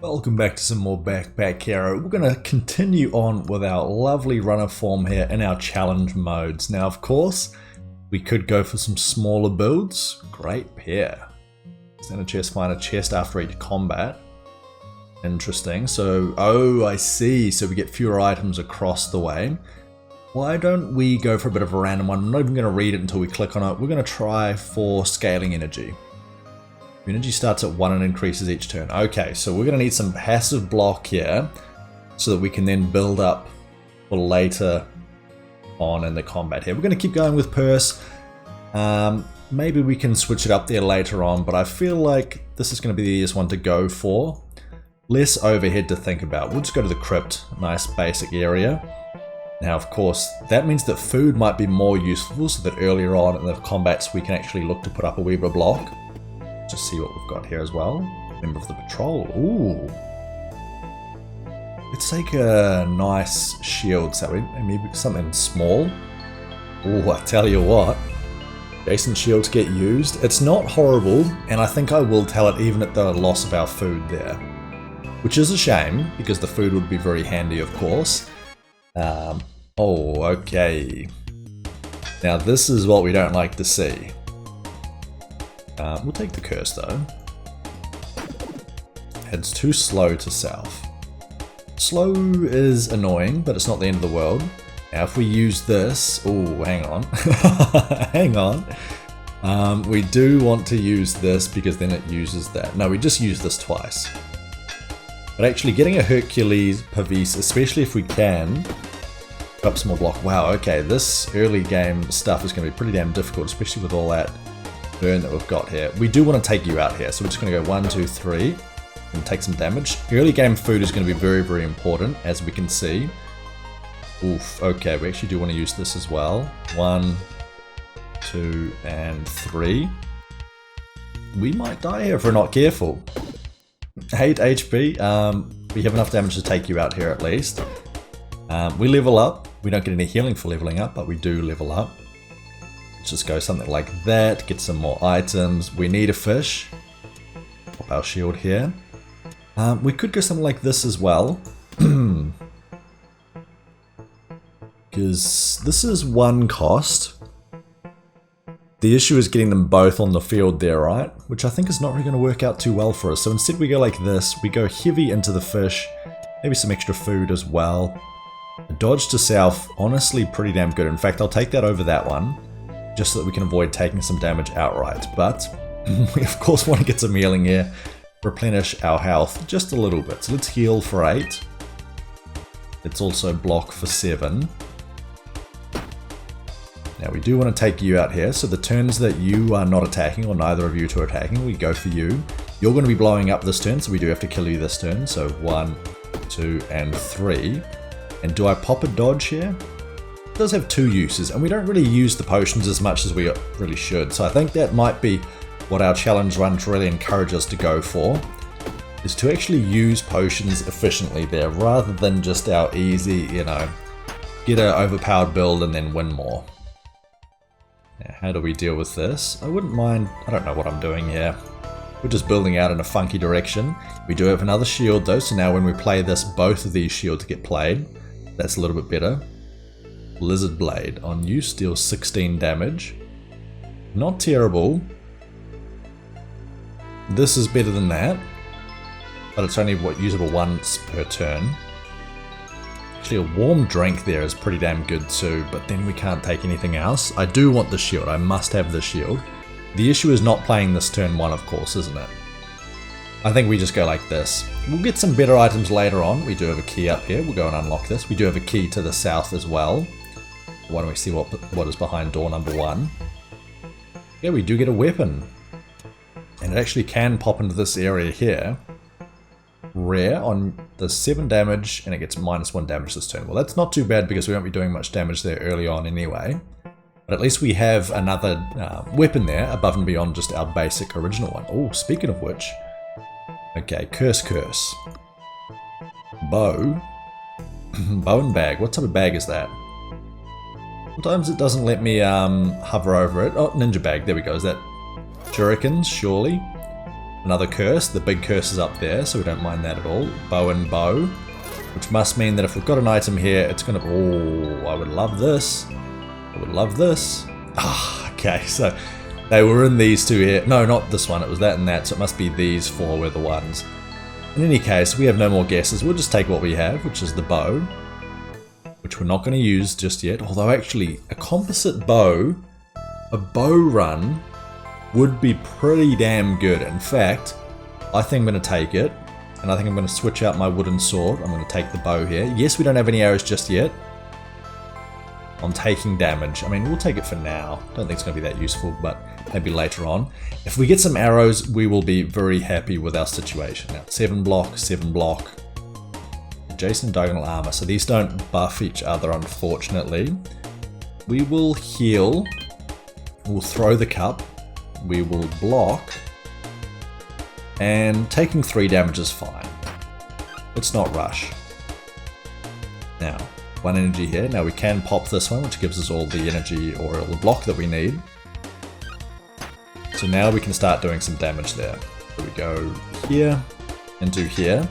Welcome back to some more Backpack Hero. We're going to continue on with our lovely runner form here in our challenge modes. Now, of course, we could go for some smaller builds. Great pair. Stand a chest, find a chest after each combat. Interesting. So, oh, I see. So we get fewer items across the way. Why don't we go for a bit of a random one? I'm not even going to read it until we click on it. We're going to try for scaling energy. Energy starts at 1 and increases each turn. Okay, so we're going to need some passive block here so that we can then build up for later on in the combat here. We're going to keep going with purse. Maybe we can switch it up there later on, but I feel like this is going to be the easiest one to go for. Less overhead to think about. We'll just go to the crypt, nice basic area. Now, of course, that means that food might be more useful so that earlier on in the combats we can actually look to put up a wee bit of block. Just see what we've got here as well. Member of the patrol. Ooh. Let's take a nice shield, shall we? Maybe something small. Ooh, I tell you what. Jason shields get used. It's not horrible, and I think I will tell it even at the loss of our food there. Which is a shame, because the food would be very handy, of course. Oh, okay. Now this is what we don't like to see. We'll take the curse though. It's too slow to south. Slow is annoying, but it's not the end of the world. Now if we use this, oh, hang on, hang on. We do want to use this because then it uses that. No, we just use this twice. But actually getting a Herculean Pavis, especially if we can, up some more block. Wow, okay, this early game stuff is going to be pretty damn difficult, especially with all that burn that we've got here. We do want to take you out here, so we're just going to go 1, 2, 3 and take some damage. Early game food is going to be very, very important, as we can see. Oof, okay, we actually do want to use this as well. 1, 2, and 3. We might die here if we're not careful. 8 HP. We have enough damage to take you out here at least. We level up. We don't get any healing for leveling up, but we do level up. Let's just go something like that, get some more items. We need a fish. Pop our shield here. We could go something like this as well. Because this is one cost. The issue is getting them both on the field there, right? Which I think is not really going to work out too well for us. So instead we go like this. We go heavy into the fish. Maybe some extra food as well. A dodge to south, honestly pretty damn good. In fact, I'll take that over that one. Just so that we can avoid taking some damage outright. But we of course want to get some healing here. Replenish our health just a little bit. So let's heal for 8. Let's also block for 7. Now we do want to take you out here. So the turns that you are not attacking, or neither of you two are attacking, we go for you. You're going to be blowing up this turn, so we do have to kill you this turn. So 1, 2, and 3. And do I pop a dodge here? It does have 2 uses, and we don't really use the potions as much as we really should. So I think that might be what our challenge runs really encourage us to go for, is to actually use potions efficiently there, rather than just our easy, you know, get an overpowered build and then win more. Now, how do we deal with this? I wouldn't mind, I don't know what I'm doing here. We're just building out in a funky direction. We do have another shield though, so now when we play this, both of these shields get played. That's a little bit better. Lizard Blade on you deals 16 damage. Not terrible. This is better than that, but it's only usable once per turn. Actually, a warm drink there is pretty damn good too, but then we can't take anything else. I do want the shield. I must have the shield. The issue is not playing this turn 1, of course, isn't it? I think we just go like this. We'll get some better items later on. We do have a key up here. We'll go and unlock this. We do have a key to the south as well. Why don't we see what is behind door number 1? Yeah, we do get a weapon. And it actually can pop into this area here. Rare on the 7 damage, and it gets -1 damage this turn. Well, that's not too bad because we won't be doing much damage there early on anyway. But at least we have another weapon there above and beyond just our basic original one. Oh, speaking of which. Okay, curse. Bow. Bow and bag. What type of bag is that? Sometimes it doesn't let me hover over it. Oh, ninja bag. There we go. Is that shurikens? Surely. Another curse. The big curse is up there, so we don't mind that at all. Bow and bow. Which must mean that if we've got an item here, it's going to... Oh, I would love this. I would love this. Ah, okay, so they were in these two here. No, not this one. It was that and that, so it must be these four were the ones. In any case, we have no more guesses. We'll just take what we have, which is the bow. Which we're not going to use just yet. Although actually, a composite bow, a bow run, would be pretty damn good. In fact, I think I'm going to take it. And I think I'm going to switch out my wooden sword. I'm going to take the bow here. Yes, we don't have any arrows just yet. I'm taking damage. I mean, we'll take it for now. Don't think it's going to be that useful, but maybe later on. If we get some arrows, we will be very happy with our situation. Now, 7 block, 7 block. Adjacent diagonal armor. So these don't buff each other, unfortunately. We will heal. We'll throw the cup. We will block. And taking 3 damage is fine. Let's not rush. Now, 1 energy here. Now we can pop this one, which gives us all the energy or all the block that we need. So now we can start doing some damage there. So we go here into here.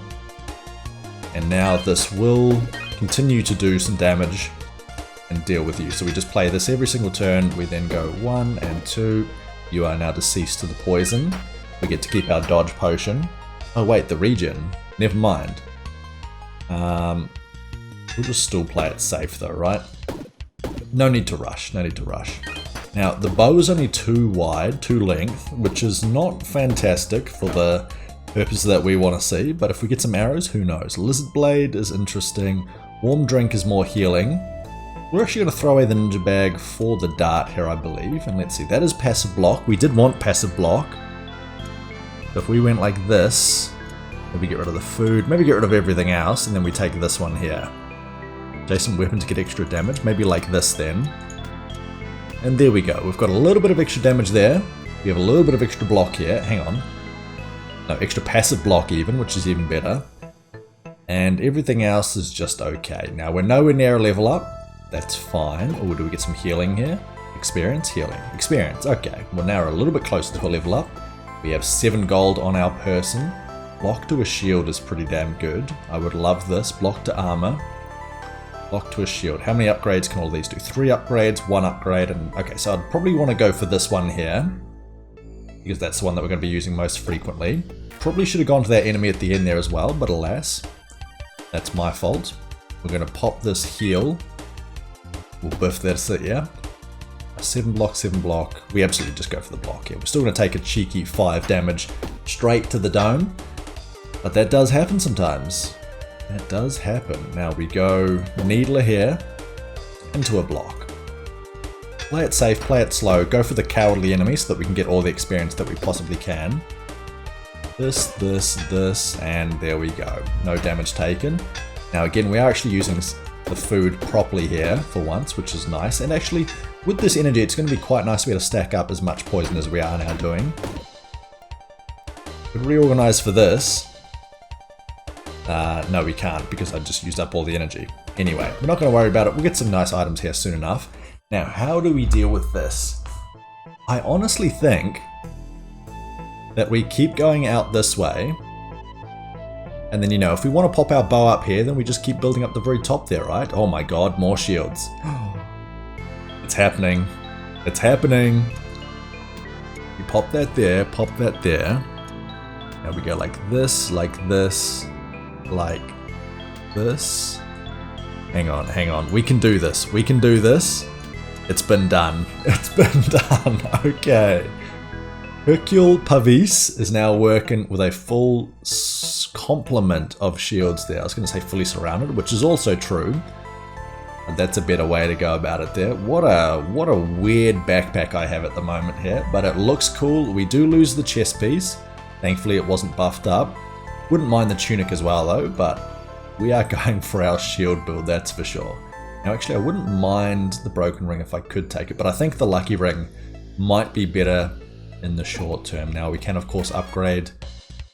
And now this will continue to do some damage and deal with you. So we just play this every single turn. We then go 1 and 2. You are now deceased to the poison. We get to keep our dodge potion. Oh wait, the regen. Never mind. We'll just still play it safe though, right? No need to rush, no need to rush. Now, the bow is only 2 wide, 2 length, which is not fantastic for the purpose that we want to see, but if we get some arrows, who knows? Lizard Blade is interesting. Warm Drink is more healing. We're actually going to throw away the ninja bag for the dart here, I believe. And let's see, that is passive block. We did want passive block. If we went like this, maybe get rid of the food, maybe get rid of everything else, and then we take this one here. Adjacent weapon to get extra damage, maybe like this then. And there we go, we've got a little bit of extra damage there. We have a little bit of extra block here, hang on. No, extra passive block even, which is even better. And everything else is just okay. Now we're nowhere near a level up, that's fine. Or do we get some healing here? Experience, healing, experience, okay. Well now we're a little bit closer to a level up. We have 7 gold on our person. Block to a shield is pretty damn good. I would love this. Block to armor. Block to a shield. How many upgrades can all these do? 3 upgrades, 1 upgrade, and okay, so I'd probably want to go for this one here. Because that's the one that we're going to be using most frequently. Probably should have gone to that enemy at the end there as well, but alas. That's my fault. We're going to pop this heal. We'll buff this, yeah. 7 block, 7 block. We absolutely just go for the block here. We're still going to take a cheeky 5 damage straight to the dome. But that does happen sometimes. That does happen. Now we go Needler here into a block. Play it safe, play it slow. Go for the cowardly enemy so that we can get all the experience that we possibly can. This, and there we go. No damage taken. Now again, we are actually using the food properly here for once, which is nice. And actually, with this energy, it's going to be quite nice to be able to stack up as much poison as we are now doing. Could reorganize for this. No, we can't because I just used up all the energy. Anyway, we're not going to worry about it. We'll get some nice items here soon enough. Now, how do we deal with this? I honestly think that we keep going out this way. And then, you know, if we want to pop our bow up here, then we just keep building up the very top there, right? Oh my god, more shields. It's happening. It's happening. We pop that there, pop that there. Now we go like this, like this, like this. Hang on, hang on. We can do this. We can do this. It's been done. It's been done. Okay. Herculean Pavis is now working with a full complement of shields there. I was going to say fully surrounded, which is also true. But that's a better way to go about it there. What a weird backpack I have at the moment here. But it looks cool. We do lose the chest piece. Thankfully it wasn't buffed up. Wouldn't mind the tunic as well though, but we are going for our shield build, that's for sure. Now actually I wouldn't mind the broken ring if I could take it, but I think the lucky ring might be better in the short term. Now we can of course upgrade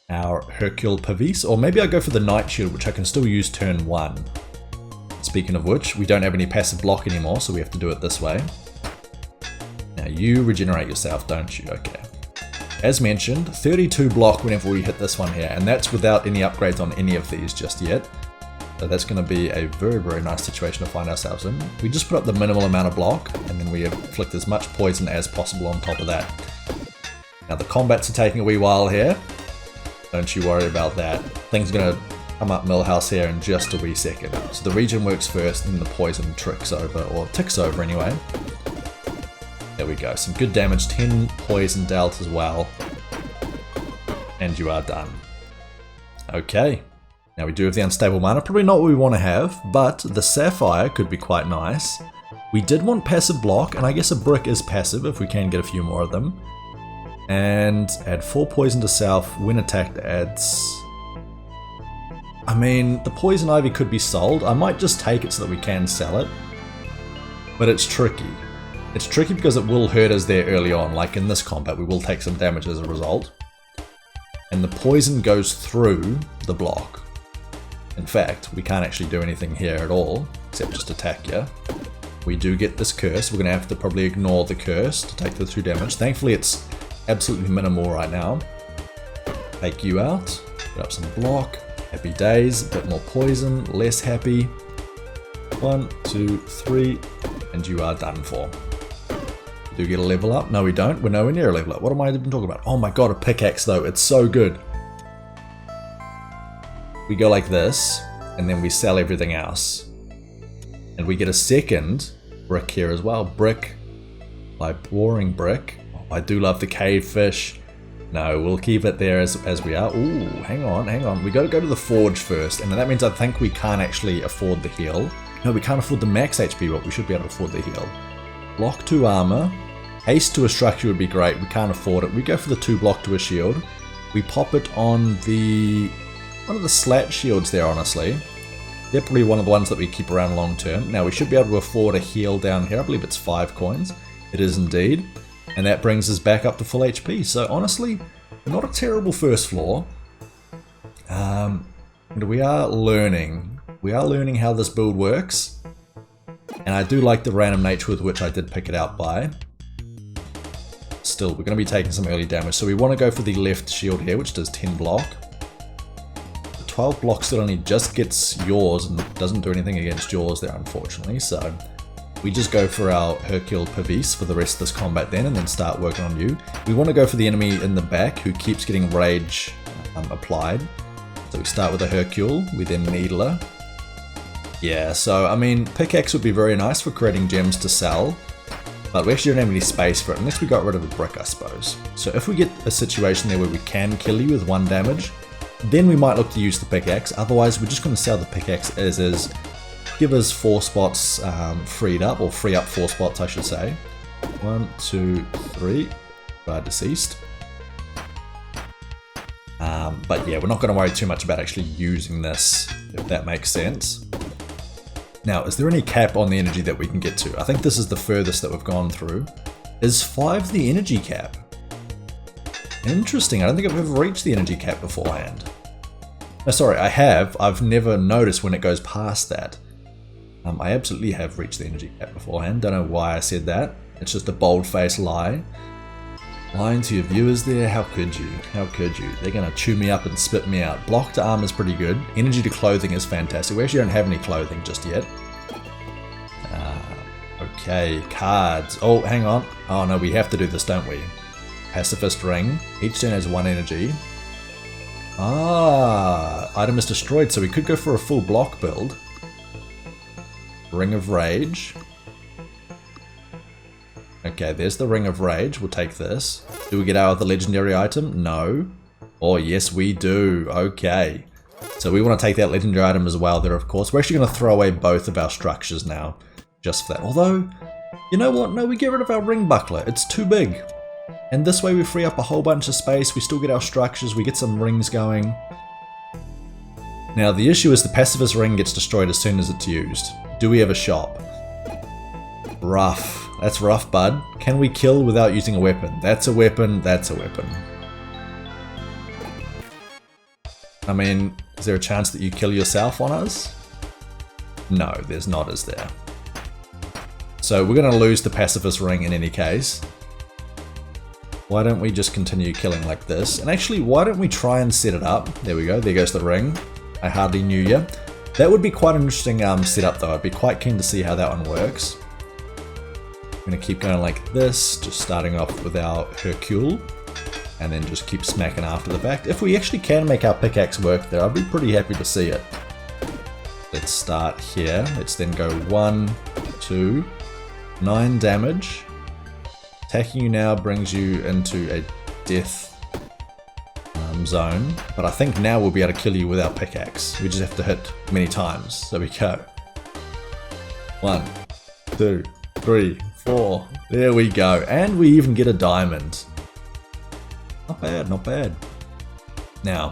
our Herculean Pavis, or maybe I go for the Night Shield, which I can still use turn 1. Speaking of which, we don't have any passive block anymore, so we have to do it this way. Now you regenerate yourself, don't you? Okay. as mentioned, 32 block whenever we hit this one here, and that's without any upgrades on any of these just yet. So that's going to be a very, very nice situation to find ourselves in. We just put up the minimal amount of block, and then we inflict as much poison as possible on top of that. Now the combats are taking a wee while here. Don't you worry about that. Things are going to come up Millhouse here in just a wee second. So the regen works first, and then the poison tricks over, or ticks over anyway. There we go, some good damage, 10 poison dealt as well. And you are done. Okay. Now we do have the unstable mana, probably not what we want to have, but the sapphire could be quite nice. We did want passive block, and I guess a brick is passive if we can get a few more of them. And add 4 poison to self, when attacked adds... I mean, the poison ivy could be sold. I might just take it so that we can sell it. But it's tricky. It's tricky because it will hurt us there early on, like in this combat we will take some damage as a result. And the poison goes through the block. In fact, we can't actually do anything here at all, except just attack you. We do get this curse, we're going to have to probably ignore the curse to take the 2 damage. Thankfully it's absolutely minimal right now. Take you out, put up some block, happy days, a bit more poison, less happy. 1, 2, 3, and you are done for. Do we get a level up? No we don't, we're nowhere near a level up. What am I even talking about? Oh my god, a pickaxe though, it's so good. We go like this, and then we sell everything else. And we get a second brick here as well. Brick by boring brick. Oh, I do love the cave fish. No, we'll keep it there as we are. Ooh, hang on. We got to go to the forge first, and that means I think we can't actually afford the heal. No, we can't afford the max HP, but we should be able to afford the heal. Block 2 armor. Haste to a structure would be great. We can't afford it. We go for the 2 block to a shield. We pop it on the... one of the slat shields there, honestly. They're probably one of the ones that we keep around long term. Now we should be able to afford a heal down here. I believe it's 5 coins. It is indeed. And that brings us back up to full HP. So honestly, not a terrible first floor. And we are learning. We are learning how this build works. And I do like the random nature with which I did pick it out by. Still, we're going to be taking some early damage. So we want to go for the left shield here, which does 10 block. 12 blocks that only just gets yours and doesn't do anything against yours there, unfortunately. So we just go for our Hercule Pavis for the rest of this combat then, and then start working on you. We want to go for the enemy in the back who keeps getting rage applied. So we start with a Hercule, we then Needler. Yeah, so I mean, pickaxe would be very nice for creating gems to sell, but we actually don't have any space for it unless we got rid of a brick, I suppose. So if we get a situation there where we can kill you with 1 damage, then we might look to use the pickaxe. Otherwise, we're just going to sell the pickaxe as is. Give us 4 spots freed up, or free up 4 spots, I should say. 1, 2, 3. Deceased. But yeah, we're not going to worry too much about actually using this, if that makes sense. Now, is there any cap on the energy that we can get to? I think this is the furthest that we've gone through. Is 5 the energy cap? Interesting, I don't think I've ever reached the energy cap beforehand. No, sorry, I have. I've never noticed when it goes past that. I absolutely have reached the energy cap beforehand. Don't know why I said that. It's just a bold-faced lie. Lying to your viewers there, how could you? How could you? They're gonna chew me up and spit me out. Block to armor is pretty good. Energy to clothing is fantastic. We actually don't have any clothing just yet. Okay, cards. Oh, hang on. Oh no, we have to do this, don't we? Pacifist ring. Each turn has 1 energy. Item is destroyed, so we could go for a full block build. Ring of Rage. Okay, there's the Ring of Rage. We'll take this. Do we get out of the legendary item? No. Oh, yes, we do. Okay. So we want to take that legendary item as well there, of course. We're actually going to throw away both of our structures now, just for that. Although, you know what? No, we get rid of our ring buckler. It's too big. And this way we free up a whole bunch of space. We still get our structures. We get some rings going. Now, the issue is the pacifist ring gets destroyed as soon as it's used. Do we have a shop? Rough. That's rough, bud. Can we kill without using a weapon? That's a weapon. That's a weapon. I mean, is there a chance that you kill yourself on us? No, there's not, is there? So we're going to lose the pacifist ring in any case. Why don't we just continue killing like this? And actually, why don't we try and set it up? There we go, there goes the ring. I hardly knew ya. That would be quite an interesting setup though. I'd be quite keen to see how that one works. I'm gonna keep going like this, just starting off with our Hercule, and then just keep smacking after the fact. If we actually can make our pickaxe work there, I'd be pretty happy to see it. Let's start here. Let's then go 1, 2, 9 damage. Attacking you now brings you into a death zone, but I think now we'll be able to kill you with our pickaxe. We just have to hit many times. There we go. 1, 2, 3, 4. There we go. And we even get a diamond. Not bad, not bad. Now,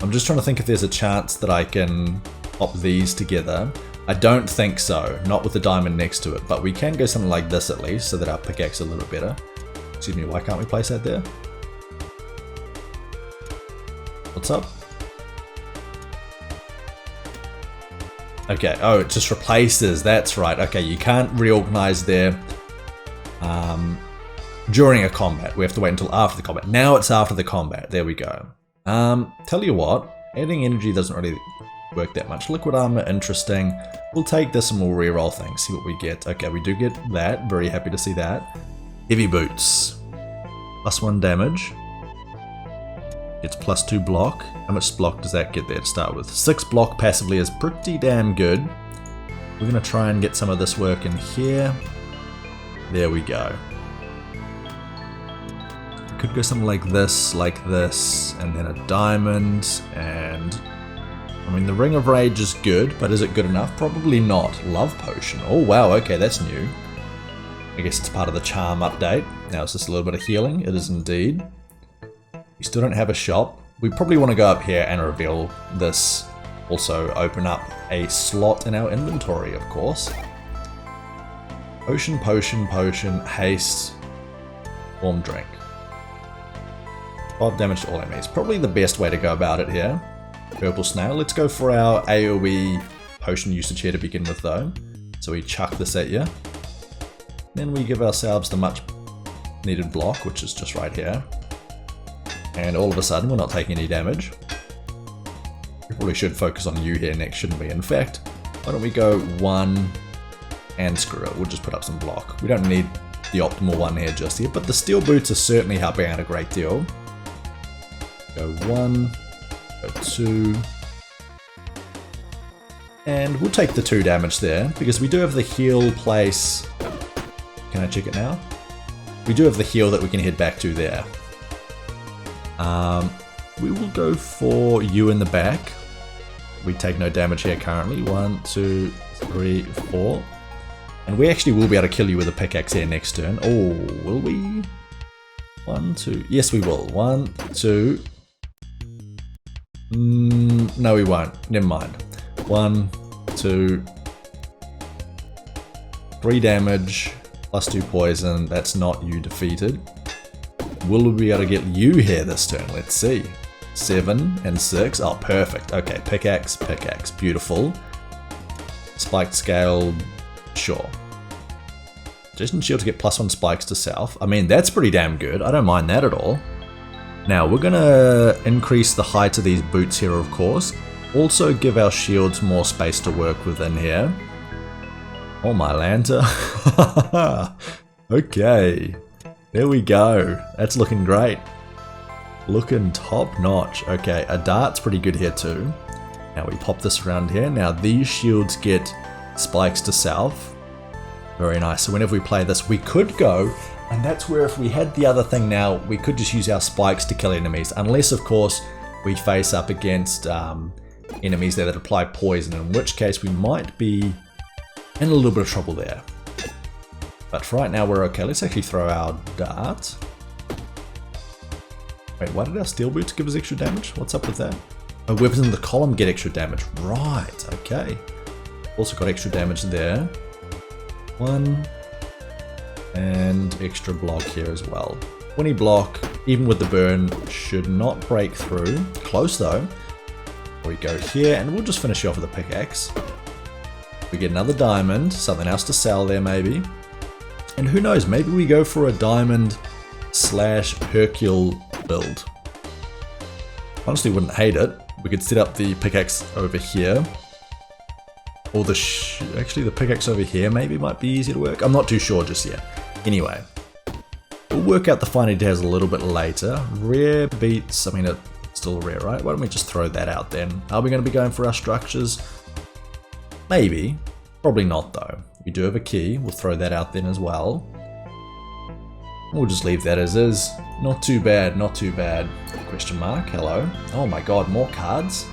I'm just trying to think if there's a chance that I can pop these together. I don't think so, not with the diamond next to it, but we can go something like this at least, so that our pickaxe is a little better. Excuse me, why can't we place that there? What's up? Okay, oh, it just replaces, that's right. Okay, you can't reorganize there during a combat. We have to wait until after the combat. Now it's after the combat, there we go. Tell you what, adding energy doesn't really work that much. Liquid armor, interesting. We'll take this and we'll reroll things, see what we get. Okay, we do get that, very happy to see that. Heavy boots, +1 damage. It's +2 block. How much block does that get there to start with? 6 block passively is pretty damn good. We're gonna try and get some of this work in here. There we go. Could go something like this, and then a diamond, and I mean the Ring of Rage is good, but is it good enough? Probably not. Love Potion. Oh wow, okay, that's new. I guess it's part of the charm update. Now it's just a little bit of healing. It is indeed. We still don't have a shop. We probably want to go up here and reveal this. Also open up a slot in our inventory, of course. Potion, potion, potion, haste, warm drink. 5 damage to all enemies. Probably the best way to go about it here. Purple snail. Let's go for our AoE potion usage here to begin with though. So we chuck this at you. Then we give ourselves the much needed block, which is just right here. And all of a sudden we're not taking any damage. We probably should focus on you here next, shouldn't we? In fact, why don't we go 1 and screw it. We'll just put up some block. We don't need the optimal one here just yet, but the steel boots are certainly helping out a great deal. Go 1, go 2, and we'll take the 2 damage there because we do have the heal place. Can I check it now? We do have the heal that we can head back to there. We will go for you in the back. We take no damage here currently. 1, 2, 3, 4. And we actually will be able to kill you with a pickaxe here next turn. Oh, will we? 1, 2. Yes, we will. 1, 2. No, we won't. Never mind. 1, 2. 3 damage. +2 poison. That's not you defeated. Will we be able to get you here this turn? Let's see. 7 and 6. Oh, perfect. Okay, pickaxe, pickaxe. Beautiful. Spiked scale. Sure. Jason shield to get +1 spikes to self. I mean, that's pretty damn good. I don't mind that at all. Now, we're gonna increase the height of these boots here, of course. Also give our shields more space to work within here. Oh my Lanta. Okay. There we go. That's looking great. Looking top notch. Okay, a dart's pretty good here too. Now we pop this around here. Now these shields get spikes to self. Very nice. So whenever we play this, we could go, and that's where if we had the other thing now, we could just use our spikes to kill enemies. Unless, of course, we face up against enemies there that apply poison, in which case we might be in a little bit of trouble there. But for right now, we're okay. Let's actually throw our dart. Wait, why did our steel boots give us extra damage? What's up with that? Oh, weapons in the column get extra damage. Right, okay. Also got extra damage there. 1. And extra block here as well. 20 block, even with the burn, should not break through. Close though. We go here, and we'll just finish you off with a pickaxe. We get another diamond, something else to sell there maybe. And who knows, maybe we go for a diamond slash Hercule build. Honestly, wouldn't hate it. We could set up the pickaxe over here. Or actually the pickaxe over here maybe might be easier to work. I'm not too sure just yet. Anyway, we'll work out the finer details a little bit later. Rare beats, I mean it's still rare, right? Why don't we just throw that out then? Are we going to be going for our structures? Maybe. Probably not though. We do have a key, we'll throw that out then as well. We'll just leave that as is. Not too bad, not too bad. Question mark, hello. Oh my god, more cards.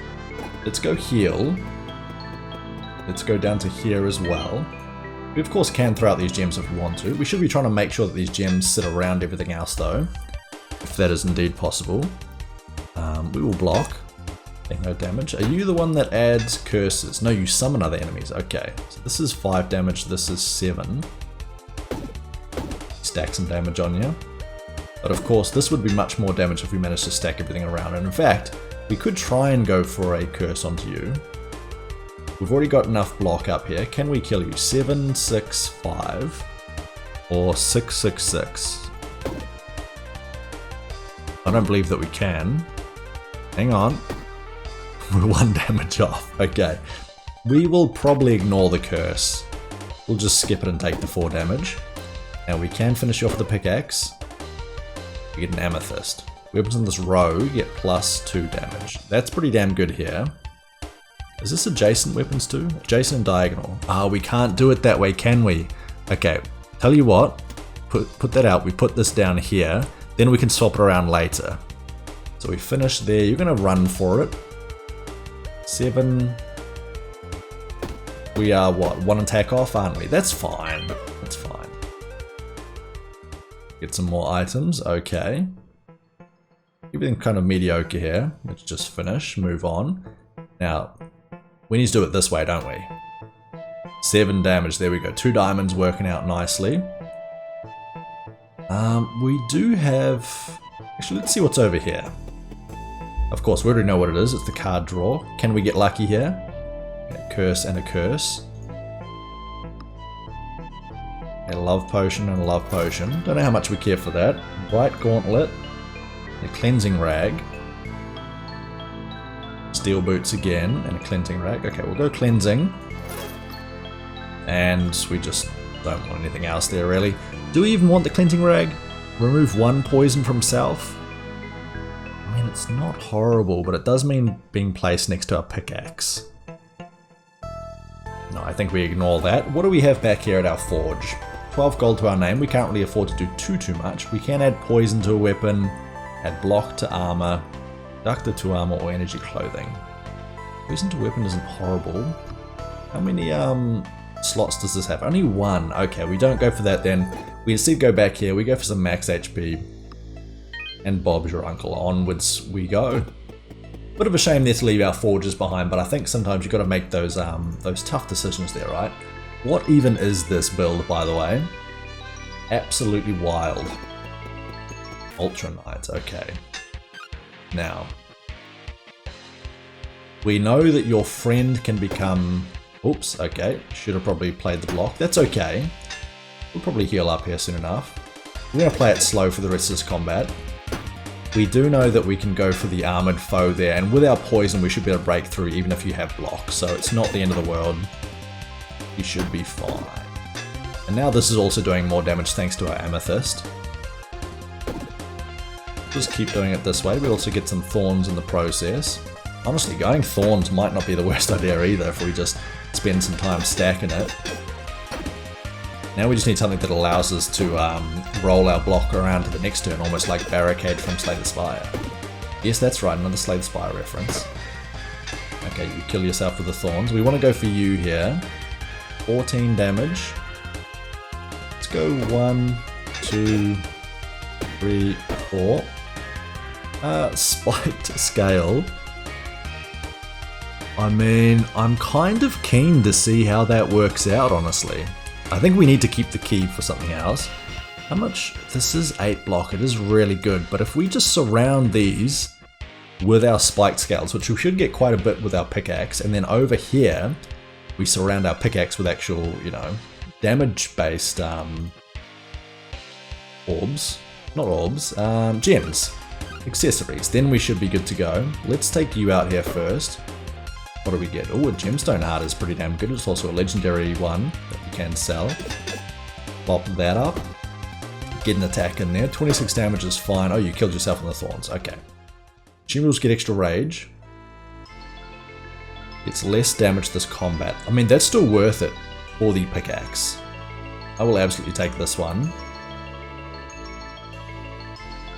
Let's go heal. Let's go down to here as well. We of course can throw out these gems if we want to. We should be trying to make sure that these gems sit around everything else though. If that is indeed possible. We will block. Take no damage. Are you the one that adds curses? No, you summon other enemies. Okay, so this is 5 damage, this is 7. Stack some damage on you. But of course, this would be much more damage if we managed to stack everything around. And in fact, we could try and go for a curse onto you. We've already got enough block up here. Can we kill you? 7, 6, 5. Or 6, 6, 6. I don't believe that we can. Hang on. We're 1 damage off. Okay. We will probably ignore the curse. We'll just skip it and take the 4 damage. Now we can finish off the pickaxe. We get an amethyst. Weapons on this rogue get +2 damage. That's pretty damn good here. Is this adjacent weapons too? Adjacent and diagonal. Ah, we can't do it that way, can we? Okay, tell you what. Put that out. We put this down here. Then we can swap it around later. So we finish there. You're going to run for it. 7. We are what? 1 attack off, aren't we? That's fine. That's fine. Get some more items. Okay. Everything kind of mediocre here. Let's just finish. Move on. Now, we need to do it this way, don't we? 7 damage. There we go. 2 diamonds working out nicely. We do have... Actually, let's see what's over here. Of course, we already know what it is. It's the card draw. Can we get lucky here? Okay, curse and a curse. A love potion and a love potion. Don't know how much we care for that. Bright gauntlet. A cleansing rag. Steel boots again and a cleansing rag. Okay, we'll go cleansing. And we just don't want anything else there really. Do we even want the cleansing rag? Remove 1 poison from self. I mean, it's not horrible, but it does mean being placed next to our pickaxe. No, I think we ignore that. What do we have back here at our forge? 12 gold to our name. We can't really afford to do too much. We can add poison to a weapon, add block to armor, conductor to armor, or energy clothing. Poison to weapon isn't horrible. How many slots does this have? Only 1. Okay, we don't go for that then. We instead go back here. We go for some max HP. And Bob's your uncle. Onwards we go. Bit of a shame there to leave our forges behind, but I think sometimes you've got to make those tough decisions there, right? What even is this build, by the way? Absolutely wild. Ultra Knight, okay. Now, we know that your friend can become... Oops, okay. Should have probably played the block. That's okay. We'll probably heal up here soon enough. We're going to play it slow for the rest of this combat. We do know that we can go for the armored foe there, and with our poison we should be able to break through even if you have block, so it's not the end of the world. You should be fine. And now this is also doing more damage thanks to our amethyst. Just keep doing it this way. We also get some thorns in the process. Honestly, going thorns might not be the worst idea either if we just spend some time stacking it. Now we just need something that allows us to roll our block around to the next turn, almost like Barricade from Slay the Spire. Yes, that's right, another Slay the Spire reference. Okay, you kill yourself with the thorns. We want to go for you here. 14 damage. Let's go 1, 2, 3, 4. Spiked scale. I mean, I'm kind of keen to see how that works out, honestly. I think we need to keep the key for something else. How much? This is 8 block, it is really good, but if we just surround these with our spiked scales, which we should get quite a bit with our pickaxe, and then over here, we surround our pickaxe with actual, you know, damage-based orbs. Not orbs, gems. Accessories. Then we should be good to go. Let's take you out here first. What do we get? Oh, a gemstone heart is pretty damn good. It's also a legendary one that we can sell. Pop that up. Get an attack in there. 26 damage is fine. Oh, you killed yourself on the thorns. Okay. Consumables get extra rage. It's less damage this combat. I mean, that's still worth it for the pickaxe. I will absolutely take this one.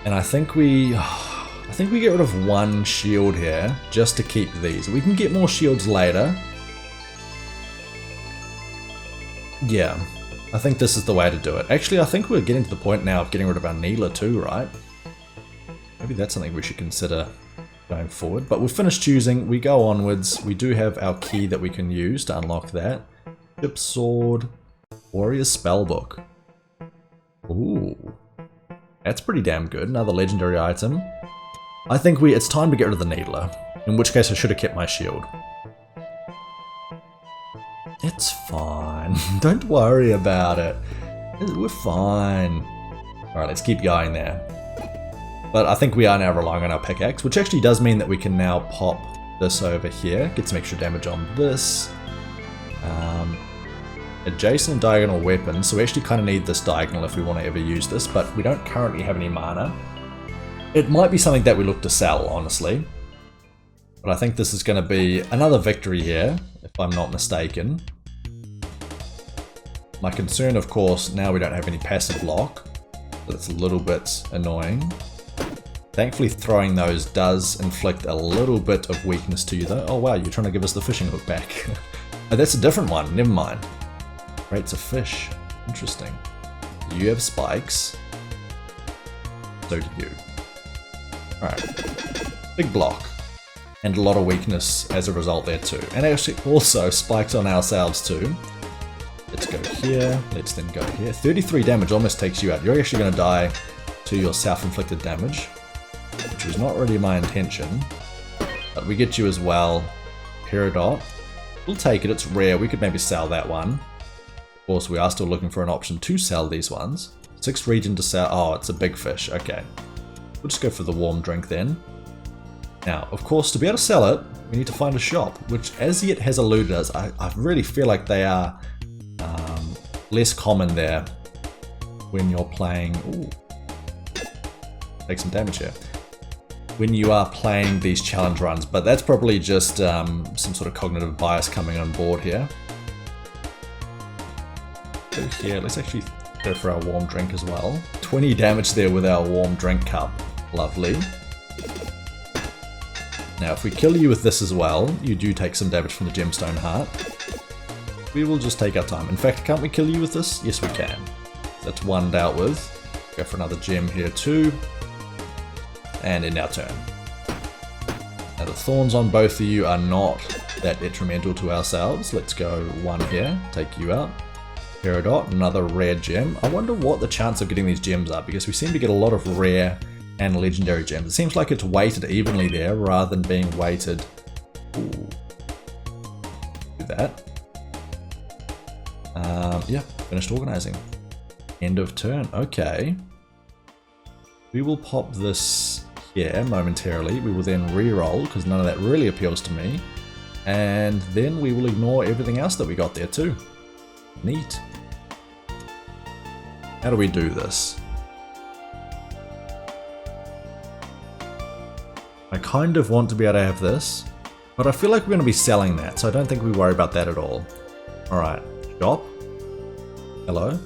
And I think we get rid of one shield here just to keep these. We can get more shields later. Yeah, I think this is the way to do it. Actually, I think we're getting to the point now of getting rid of our Needler too, right? Maybe that's something we should consider going forward. But we've finished choosing. We go onwards. We do have our key that we can use to unlock that. Ship Sword. Warrior's Spellbook. Ooh. That's pretty damn good. Another legendary item. I think it's time to get rid of the Needler. In which case I should have kept my shield. It's fine. Don't worry about it. We're fine. Alright, let's keep going there. But I think we are now relying on our pickaxe, which actually does mean that we can now pop this over here. Get some extra damage on this. Adjacent and diagonal weapons, so we actually kind of need this diagonal if we want to ever use this, but we don't currently have any mana. It might be something that we look to sell, honestly. But I think this is going to be another victory here, if I'm not mistaken. My concern, of course, now we don't have any passive block, so that's a little bit annoying. Thankfully, throwing those does inflict a little bit of weakness to you, though. Oh wow, you're trying to give us the fishing hook back. Oh, that's a different one, never mind. Rates of fish. Interesting. You have spikes. So do you. Alright. Big block. And a lot of weakness as a result there too. And actually also spikes on ourselves too. Let's go here. Let's then go here. 33 damage almost takes you out. You're actually going to die to your self-inflicted damage. Which was not really my intention. But we get you as well. Peridot. We'll take it. It's rare. We could maybe sell that one. Of course, we are still looking for an option to sell these ones. 6 region to sell. Oh, it's a big fish. Okay. We'll just go for the warm drink then. Now, of course, to be able to sell it, we need to find a shop, which as yet has eluded us. I really feel like they are less common there when you're playing. Ooh. Take some damage here. When you are playing these challenge runs, but that's probably just some sort of cognitive bias coming on board here. So here, let's actually go for our warm drink as well. 20 damage there with our warm drink cup. Lovely. Now, if we kill you with this as well, you do take some damage from the gemstone heart. We will just take our time. In fact, can't we kill you with this? Yes, we can. That's one dealt with. Go for another gem here too. And end our turn. Now, the thorns on both of you are not that detrimental to ourselves. Let's go one here. Take you out. Peridot, another rare gem. I wonder what the chance of getting these gems are, because we seem to get a lot of rare and legendary gems. It seems like it's weighted evenly there rather than being weighted. Ooh. Do that. Yeah, finished organizing. End of turn. Okay. We will pop this here momentarily. We will then re-roll, because none of that really appeals to me. And then we will ignore everything else that we got there too. Neat. How do we do this? I kind of want to be able to have this, but I feel like we're going to be selling that, so I don't think we worry about that at all. Alright, shop. Hello?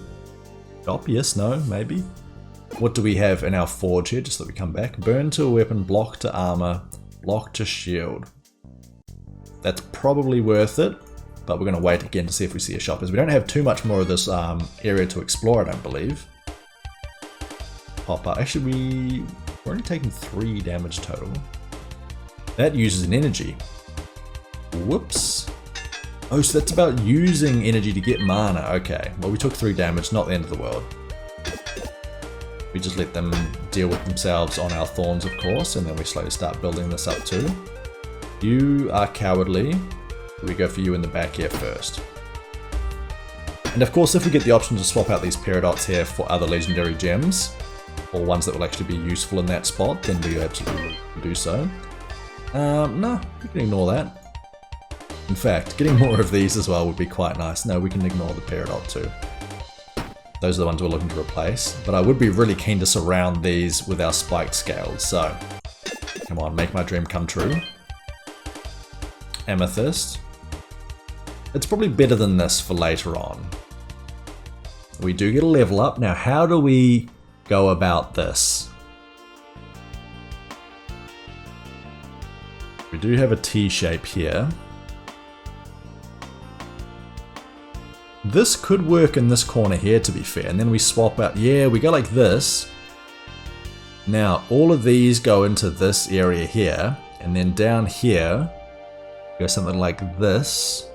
Shop, yes, no, maybe? What do we have in our forge here, just so that we come back? Burn to a weapon, block to armor, block to shield. That's probably worth it, but we're going to wait again to see if we see a shop, as we don't have too much more of this area to explore, I don't believe. Pop up. Actually, we're only taking 3 damage total. That uses an energy. Whoops. Oh, so that's about using energy to get mana. Okay, well we took 3 damage, not the end of the world. We just let them deal with themselves on our thorns, of course, and then we slowly start building this up too. You are cowardly. We go for you in the back here first. And of course, if we get the option to swap out these Peridots here for other legendary gems, or ones that will actually be useful in that spot, then we absolutely do so. No, we can ignore that. In fact, getting more of these as well would be quite nice. No, we can ignore the Peridot too. Those are the ones we're looking to replace. But I would be really keen to surround these with our spiked scales. So, come on, make my dream come true. Amethyst. It's probably better than this for later on. We do get a level up. Now, how do we go about this? We do have a T shape here. This could work in this corner here, to be fair, and then we swap out. Yeah, we go like this. Now, all of these go into this area here, and then down here, go something like this,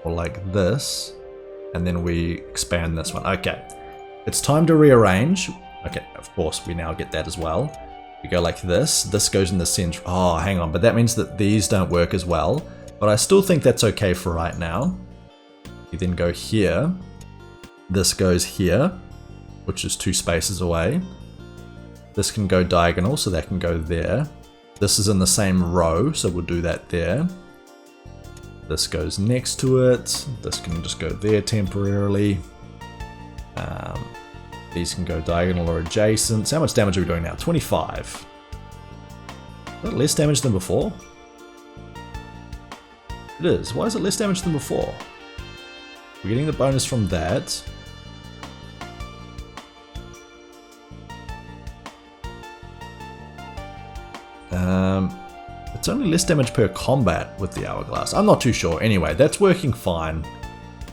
or like this, and then we expand this one. Okay, it's time to rearrange. Okay, of course, we now get that as well. We go like this. This goes in the center. Oh, hang on, but that means that these don't work as well, but I still think that's okay for right now. You then go here, this goes here, which is 2 spaces away. This can go diagonal, so that can go there. This is in the same row, so we'll do that there. This goes next to it. This can just go there temporarily. These can go diagonal or adjacent. So how much damage are we doing now? 25. Is that less damage than before? It is. Why is it less damage than before? We're getting the bonus from that. It's only less damage per combat with the hourglass. I'm not too sure. Anyway, that's working fine.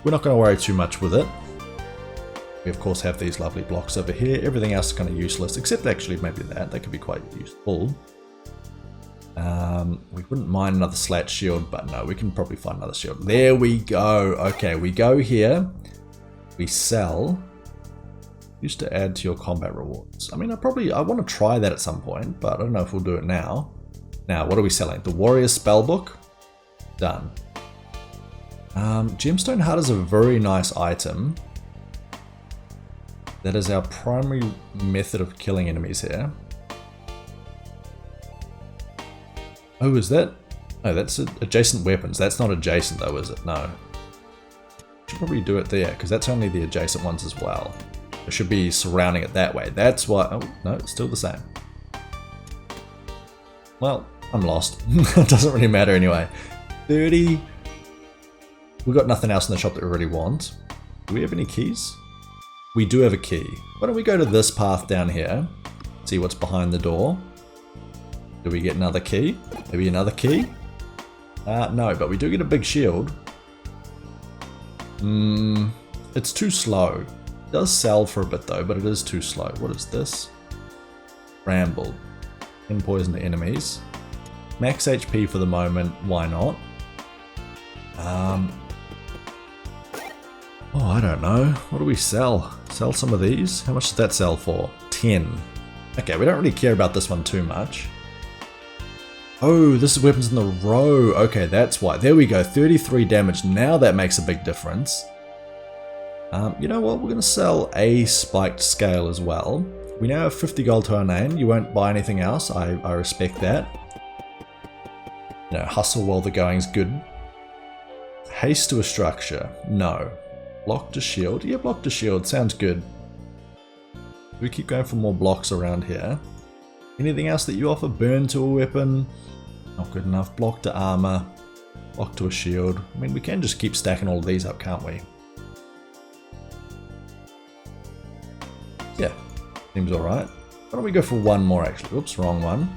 We're not going to worry too much with it. We of course have these lovely blocks over here. Everything else is kind of useless, except actually maybe that. That could be quite useful. We wouldn't mind another slat shield, but no, we can probably find another shield. There we go. Okay, we go here. We sell. Used to add to your combat rewards. I mean, I want to try that at some point, but I don't know if we'll do it now. Now, what are we selling? The Warrior's Spellbook? Done. Gemstone Heart is a very nice item. That is our primary method of killing enemies here. Oh, is that? Oh, that's adjacent weapons. That's not adjacent though, is it? No. Should probably do it there, because that's only the adjacent ones as well. It should be surrounding it that way. That's why... Oh, no, it's still the same. Well, I'm lost. It doesn't really matter anyway. 30. We've got nothing else in the shop that we really want. Do we have any keys? We do have a key. Why don't we go to this path down here? See what's behind the door. Do we get another key? Maybe another key? No, but we do get a big shield. It's too slow. It does sell for a bit though, but it is too slow. What is this? Ramble. In poison to enemies. Max HP for the moment, why not? Oh, I don't know. What do we sell? Sell some of these? How much does that sell for? 10. Okay, we don't really care about this one too much. Oh, this is weapons in the row. Okay, that's why. There we go, 33 damage. Now that makes a big difference. You know what? We're going to sell a spiked scale as well. We now have 50 gold to our name. You won't buy anything else. I respect that. You know, hustle while the going's good. Haste to a structure. No. Block to shield. Yeah, block to shield. Sounds good. We keep going for more blocks around here. Anything else that you offer? Burn to a weapon. Not good enough. Block to armor. Block to a shield. I mean, we can just keep stacking all of these up, can't we? Yeah. Seems alright. Why don't we go for one more actually? Oops, wrong one.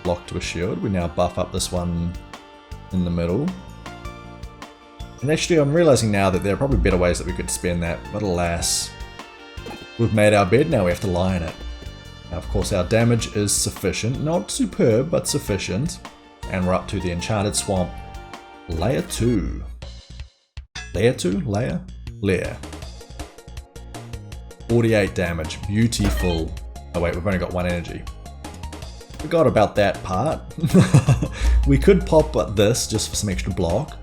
Block to a shield. We now buff up this one in the middle. And actually I'm realizing now that there are probably better ways that we could spend that, but alas. We've made our bed, now we have to lie in it. Now of course our damage is sufficient, not superb, but sufficient. And we're up to the Enchanted Swamp. Layer 2. Layer 2? Layer? Layer. 48 damage, beautiful. Oh wait, we've only got 1 energy. Forgot about that part. We could pop this just for some extra block.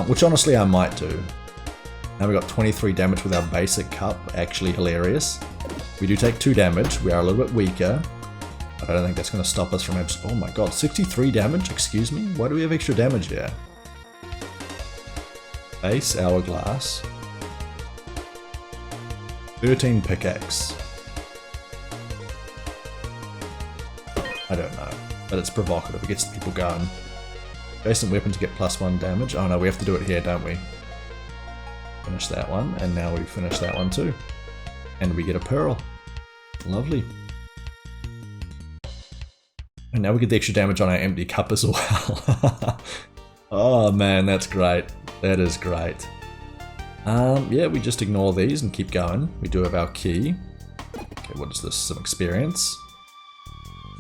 Which honestly I might do. Now we got 23 damage with our basic cup, actually hilarious. We do take 2 damage, we are a little bit weaker. But I don't think that's going to stop us from... Oh my god, 63 damage? Excuse me? Why do we have extra damage here? Base hourglass. 13 pickaxe. I don't know, but it's provocative, it gets the people going. Adjacent weapon to get +1 damage. Oh no, we have to do it here, don't we? Finish that one, and now we finish that one too. And we get a pearl. Lovely. And now we get the extra damage on our empty cup as well. Oh man, that's great. That is great. Yeah, we just ignore these and keep going. We do have our key. Okay, what is this? Some experience.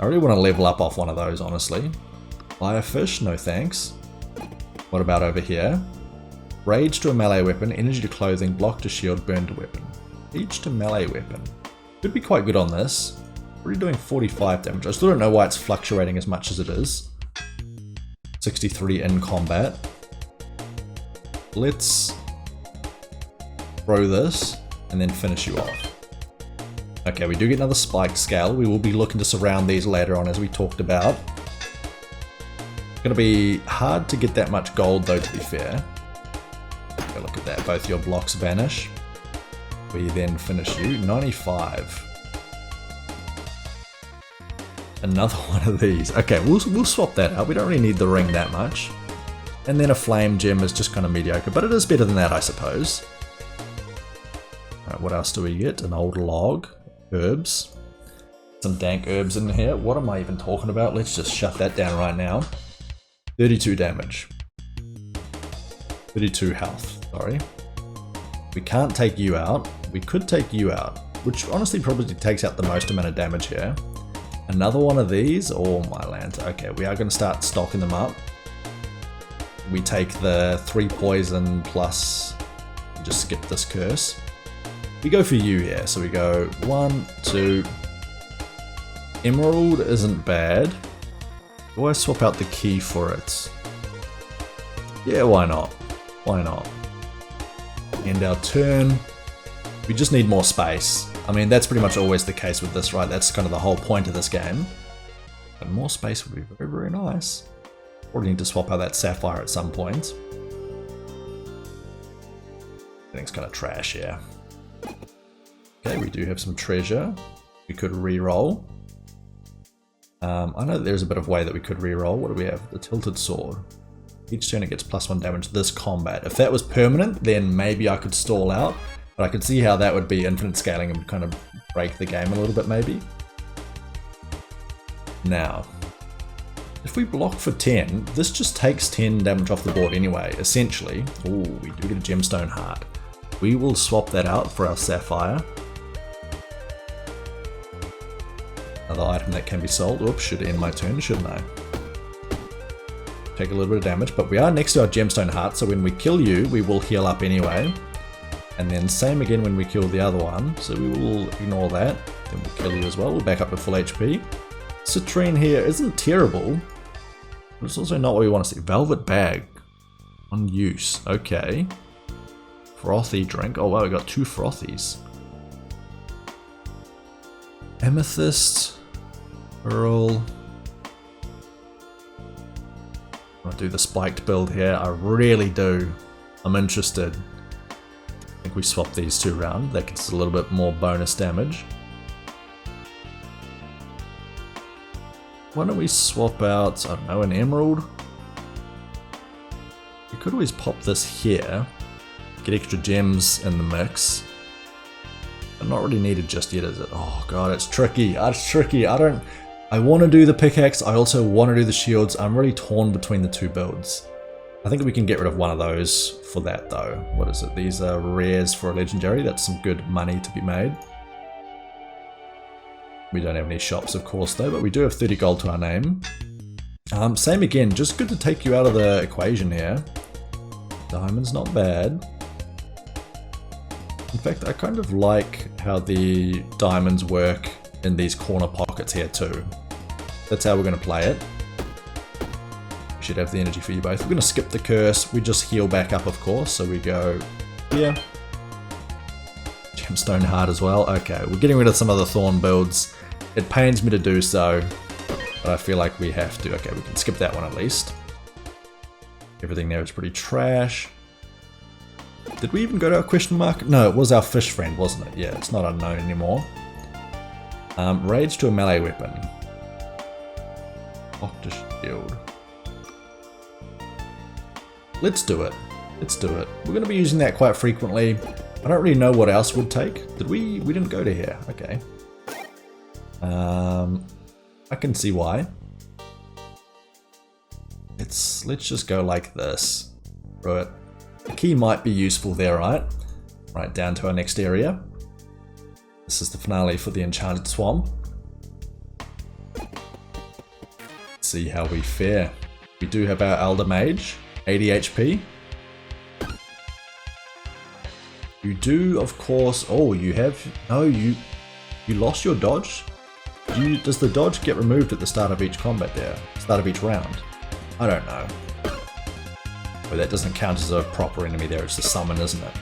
I really want to level up off one of those, honestly. Fire fish, no thanks. What about over here? Rage to a melee weapon, energy to clothing, block to shield, burn to weapon. Each to melee weapon. Could be quite good on this. We're doing 45 damage. I still don't know why it's fluctuating as much as it is. 63 in combat. Let's throw this and then finish you off. Okay, we do get another spiked scale. We will be looking to surround these later on, as we talked about. It's going to be hard to get that much gold though, to be fair. Okay, look at that, both your blocks vanish. We then finish you, 95. Another one of these. Okay, we'll swap that out. We don't really need the ring that much. And then a flame gem is just kind of mediocre, but it is better than that, I suppose. Alright, what else do we get? An old log. Herbs. Some dank herbs in here. What am I even talking about? Let's just shut that down right now. 32 damage. 32 health, sorry. We can't take you out. We could take you out, which honestly probably takes out the most amount of damage here. Another one of these? Oh my land. Okay, we are going to start stocking them up. We take the 3 poison plus... just skip this curse. We go for you here, so we go 1, 2... Emerald isn't bad. Do I swap out the key for it? Yeah, why not? Why not? End our turn. We just need more space. I mean, that's pretty much always the case with this, right? That's kind of the whole point of this game. But more space would be very, very nice. Probably need to swap out that sapphire at some point. Everything's kind of trash here. Okay, we do have some treasure. We could re-roll. I know that there's a bit of way that we could re-roll. What do we have? The tilted sword. Each turn it gets +1 damage this combat. If that was permanent, then maybe I could stall out. But I could see how that would be infinite scaling and kind of break the game a little bit, maybe. Now, if we block for 10, this just takes 10 damage off the board anyway, essentially. Ooh, we do get a gemstone heart. We will swap that out for our sapphire. Another item that can be sold. Oops, should end my turn, shouldn't I? Take a little bit of damage, but we are next to our gemstone heart, so when we kill you, we will heal up anyway. And then same again when we kill the other one, so we will ignore that. Then we'll kill you as well, we'll back up to full HP. Citrine here isn't terrible, but it's also not what we want to see. Velvet bag. On use, okay. Frothy drink, oh wow, we got 2 frothies. Amethyst. Pearl. I want to do the spiked build here, I really do. I'm interested. I think we swap these 2 around, that gets a little bit more bonus damage. Why don't we swap out, I don't know, an emerald? We could always pop this here, get extra gems in the mix. But not really needed just yet, is it? Oh god, it's tricky, it's tricky. I want to do the pickaxe, I also want to do the shields. I'm really torn between the 2 builds. I think we can get rid of one of those for that though. What is it? These are rares for a legendary. That's some good money to be made. We don't have any shops of course though, but we do have 30 gold to our name. Same again, just good to take you out of the equation here. Diamond's not bad. In fact, I kind of like how the diamonds work in these corner pockets here too. That's how we're going to play it. We should have the energy for you both. We're going to skip the curse. We just heal back up, of course. So we go here. Gemstone heart as well. Okay, we're getting rid of some of the thorn builds. It pains me to do so, but I feel like we have to. Okay, we can skip that one at least. Everything there is pretty trash. Did we even go to our question mark? No, it was our fish friend, wasn't it? Yeah, it's not unknown anymore. Rage to a melee weapon. Octa shield. Let's do it. Let's do it. We're going to be using that quite frequently. I don't really know what else would take. Did we? We didn't go to here. Okay. I can see why. Let's just go like this. Throw it. The key might be useful there, right? Right, down to our next area. This is the finale for the Enchanted Swamp. Let's see how we fare. We do have our Elder Mage, 80 HP. You do, of course. Oh, you have. No, you lost your dodge. Does the dodge get removed at the start of each combat there? Start of each round? I don't know. But that doesn't count as a proper enemy there. It's a summon, isn't it?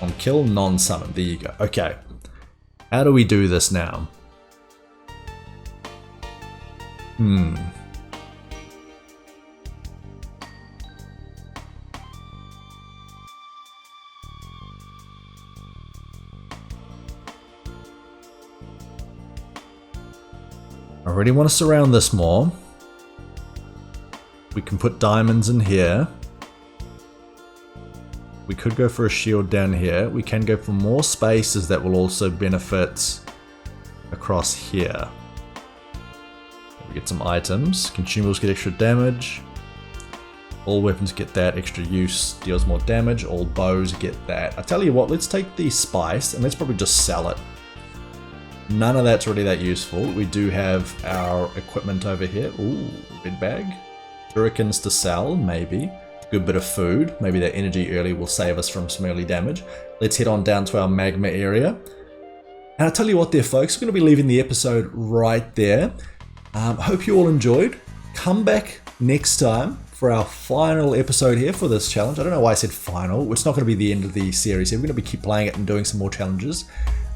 On kill, non-summon. There you go. Okay. How do we do this now? I really want to surround this more. We can put diamonds in here. We could go for a shield down here. We can go for more spaces that will also benefit across here. We get some items. Consumables get extra damage. All weapons get that. Extra use deals more damage. All bows get that. I tell you what, let's take the spice and let's probably just sell it. None of that's really that useful. We do have our equipment over here. Ooh, red bag. Shurikens to sell, maybe. Good bit of food. Maybe that energy early will save us from some early damage. Let's head on down to our magma area. And I'll tell you what there, folks. We're going to be leaving the episode right there. Hope you all enjoyed. Come back next time for our final episode here for this challenge. I don't know why I said final. It's not going to be the end of the series here. We're going to keep playing it and doing some more challenges.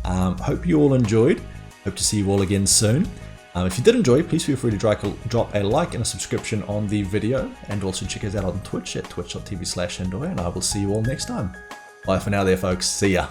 Hope you all enjoyed. Hope to see you all again soon. If you did enjoy, please feel free to drop a like and a subscription on the video, and also check us out on Twitch at twitch.tv/Endoy, and I will see you all next time. Bye for now there, folks. See ya.